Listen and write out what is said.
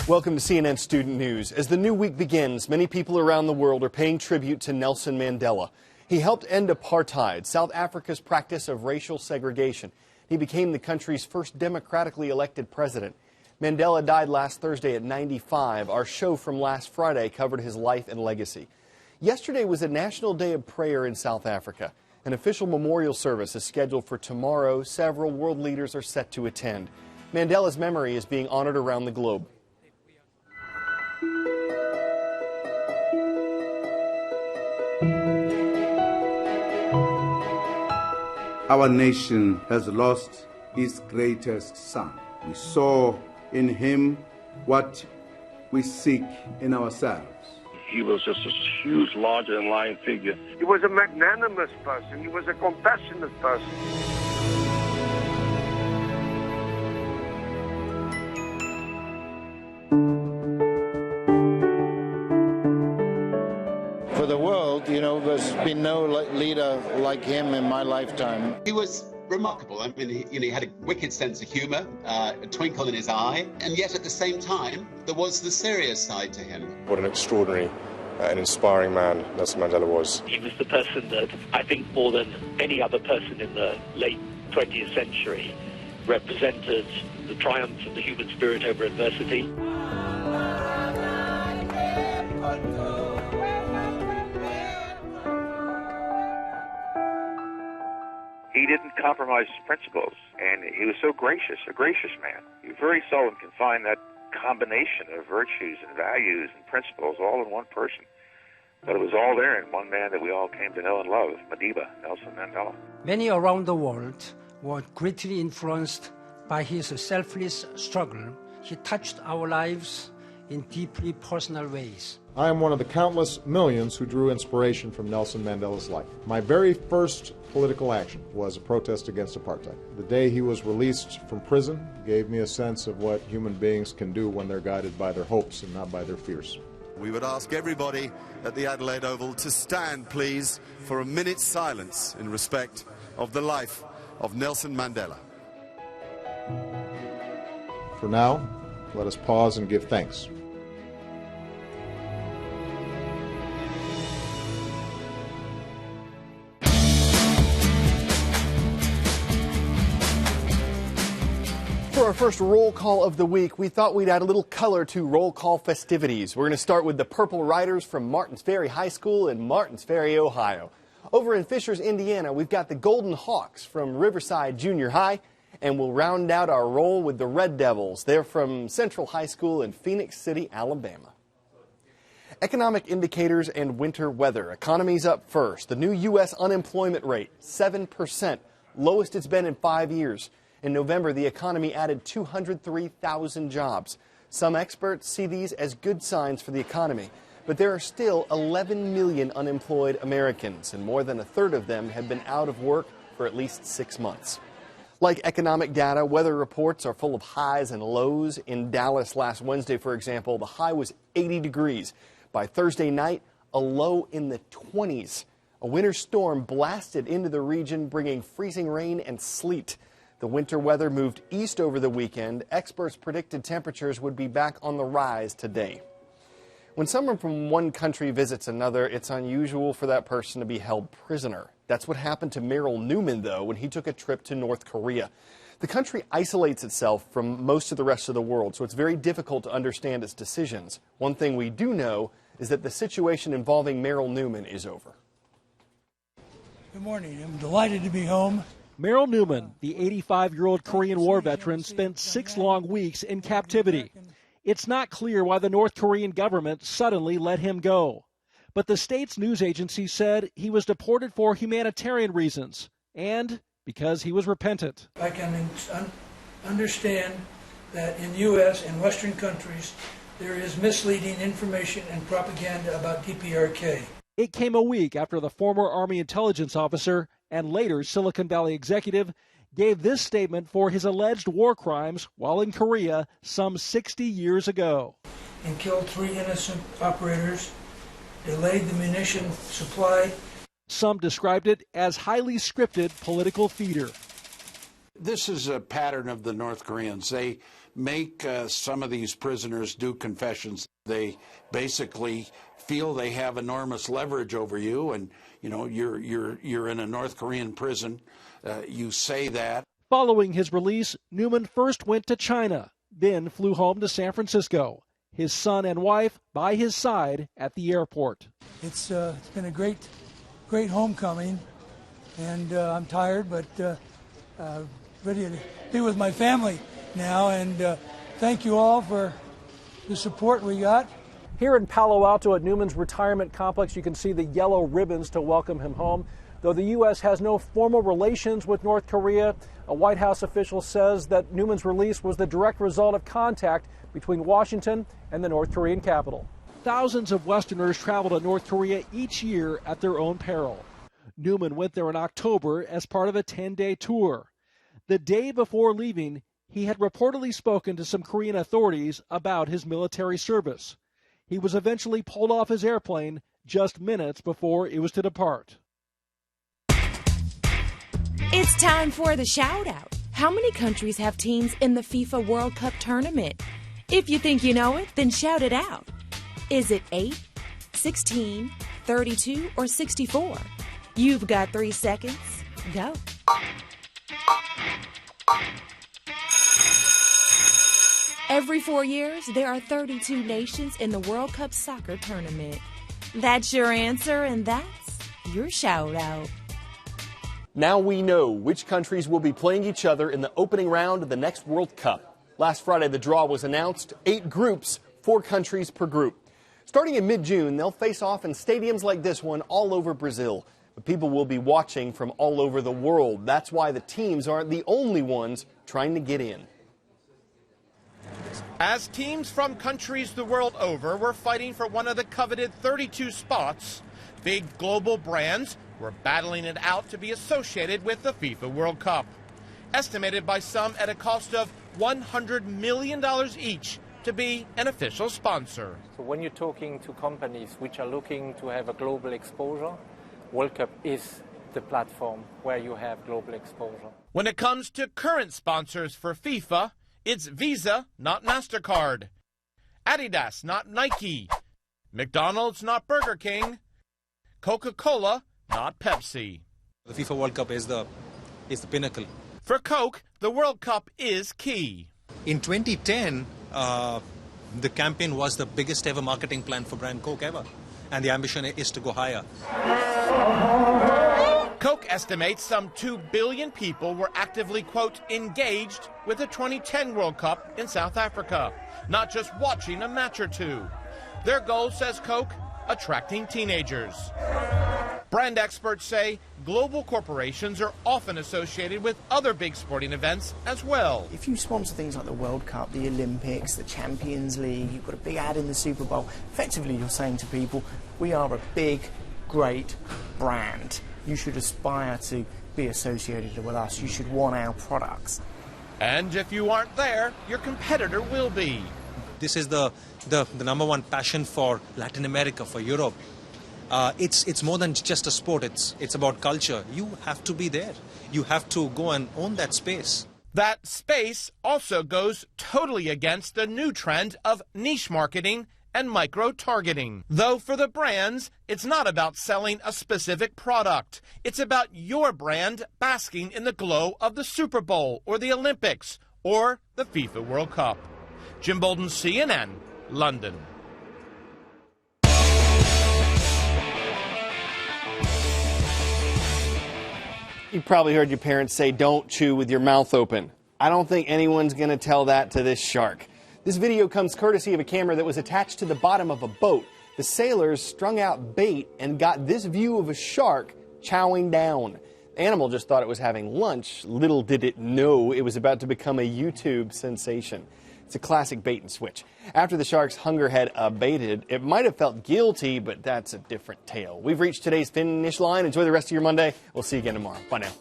Welcome to CNN Student News. As the new week begins, many people around the world are paying tribute to Nelson Mandela. He helped end apartheid, South Africa's practice of racial segregation. He became the country's first democratically elected president. Mandela died last Thursday at 95. Our show from last Friday covered his life and legacy. Yesterday was a National Day of Prayer in South Africa. An official memorial service is scheduled for tomorrow. Several world leaders are set to attend. Mandela's memory is being honored around the globe. Our nation has lost its greatest son. We saw in him what we seek in ourselves. He was just a huge, larger-than-life figure. He was a magnanimous person. He was a compassionate person. For the world, there's been no leader like him in my lifetime. He was remarkable. I mean, he had a wicked sense of humor, a twinkle in his eye, and yet at the same time, there was the serious side to him. What an extraordinary and inspiring man Nelson Mandela was. He was the person that I think more than any other person in the late 20th century represented the triumph of the human spirit over adversity. He didn't compromise his principles, and he was so gracious, a gracious man. You very seldom can find that combination of virtues and values and principles all in one person. But it was all there in one man that we all came to know and love, Madiba, Nelson Mandela. Many around the world were greatly influenced by his selfless struggle. He touched our lives in deeply personal ways. I am one of the countless millions who drew inspiration from Nelson Mandela's life. My very first political action was a protest against apartheid. The day he was released from prison gave me a sense of what human beings can do when they're guided by their hopes and not by their fears. We would ask everybody at the Adelaide Oval to stand, please, for a minute's silence in respect of the life of Nelson Mandela. For now, let us pause and give thanks. For our first roll call of the week, we thought we'd add a little color to roll call festivities. We're going to start with the Purple Riders from Martins Ferry High School in Martins Ferry, Ohio. Over in Fishers, Indiana, we've got the Golden Hawks from Riverside Junior High, and we'll round out our roll with the Red Devils. They're from Central High School in Phoenix City, Alabama. Economic indicators and winter weather. Economy's up first. The new U.S. unemployment rate, 7%, lowest it's been in 5 years. In November, the economy added 203,000 jobs. Some experts see these as good signs for the economy, but there are still 11 million unemployed Americans, and more than a third of them have been out of work for at least 6 months. Like economic data, weather reports are full of highs and lows. In Dallas last Wednesday, for example, the high was 80 degrees. By Thursday night, a low in the 20s. A winter storm blasted into the region, bringing freezing rain and sleet. The winter weather moved east over the weekend. Experts predicted temperatures would be back on the rise today. When someone from one country visits another, it's unusual for that person to be held prisoner. That's what happened to Merrill Newman, though, when he took a trip to North Korea. The country isolates itself from most of the rest of the world, so it's very difficult to understand its decisions. One thing we do know is that the situation involving Merrill Newman is over. Good morning. I'm delighted to be home. Merrill Newman, the 85-year-old Korean War veteran, spent 6 long weeks in captivity. It's not clear why the North Korean government suddenly let him go. But the state's news agency said he was deported for humanitarian reasons and because he was repentant. I can understand that in U.S. and Western countries there is misleading information and propaganda about DPRK. It came a week after the former Army intelligence officer and later Silicon Valley executive gave this statement for his alleged war crimes while in Korea some 60 years ago. And killed 3 innocent operators, delayed the munition supply. Some described it as highly scripted political theater. This is a pattern of the North Koreans. They make some of these prisoners do confessions. They basically feel they have enormous leverage over you, and you know you're in a North Korean prison. You say that. Following his release, Newman first went to China, then flew home to San Francisco. His son and wife by his side at the airport. It's been a great homecoming, and I'm tired, but ready to be with my family now. And thank you all for the support we got. Here in Palo Alto at Newman's retirement complex, you can see the yellow ribbons to welcome him home. Though the U.S. has no formal relations with North Korea, a White House official says that Newman's release was the direct result of contact between Washington and the North Korean capital. Thousands of Westerners travel to North Korea each year at their own peril. Newman went there in October as part of a 10-day tour. The day before leaving, he had reportedly spoken to some Korean authorities about his military service. He was eventually pulled off his airplane just minutes before it was to depart. It's time for the shout out. How many countries have teams in the FIFA World Cup tournament? If you think you know it, then shout it out. Is it 8, 16, 32, or 64? You've got 3 seconds. Go. Every 4 years, there are 32 nations in the World Cup soccer tournament. That's your answer, and that's your shout out. Now we know which countries will be playing each other in the opening round of the next World Cup. Last Friday, the draw was announced. 8 groups, 4 countries per group. Starting in mid-June, they'll face off in stadiums like this one all over Brazil. But people will be watching from all over the world. That's why the teams aren't the only ones trying to get in. As teams from countries the world over were fighting for one of the coveted 32 spots, big global brands were battling it out to be associated with the FIFA World Cup, estimated by some at a cost of $100 million each to be an official sponsor. So when you're talking to companies which are looking to have a global exposure, World Cup is the platform where you have global exposure. When it comes to current sponsors for FIFA, it's Visa, not MasterCard, Adidas, not Nike, McDonald's, not Burger King, Coca-Cola, not Pepsi. The FIFA World Cup is the pinnacle. For Coke, the World Cup is key. In 2010, the campaign was the biggest ever marketing plan for brand Coke ever. And the ambition is to go higher. Coke estimates some 2 billion people were actively, quote, engaged with the 2010 World Cup in South Africa, not just watching a match or two. Their goal, says Coke, attracting teenagers. Brand experts say global corporations are often associated with other big sporting events as well. If you sponsor things like the World Cup, the Olympics, the Champions League, you've got a big ad in the Super Bowl, effectively you're saying to people, we are a big, great brand. You should aspire to be associated with us. You should want our products. And if you aren't there, your competitor will be. This is the number one passion for Latin America, for Europe. It's more than just a sport. It's about culture. You have to be there. You have to go and own that space. That space also goes totally against the new trend of niche marketing and micro-targeting. Though for the brands, it's not about selling a specific product. It's about your brand basking in the glow of the Super Bowl or the Olympics or the FIFA World Cup. Jim Bolden, CNN, London. You probably heard your parents say, don't chew with your mouth open. I don't think anyone's going to tell that to this shark. This video comes courtesy of a camera that was attached to the bottom of a boat. The sailors strung out bait and got this view of a shark chowing down. The animal just thought it was having lunch. Little did it know it was about to become a YouTube sensation. It's a classic bait and switch. After the shark's hunger had abated, it might have felt guilty, but that's a different tale. We've reached today's finish line. Enjoy the rest of your Monday. We'll see you again tomorrow. Bye now.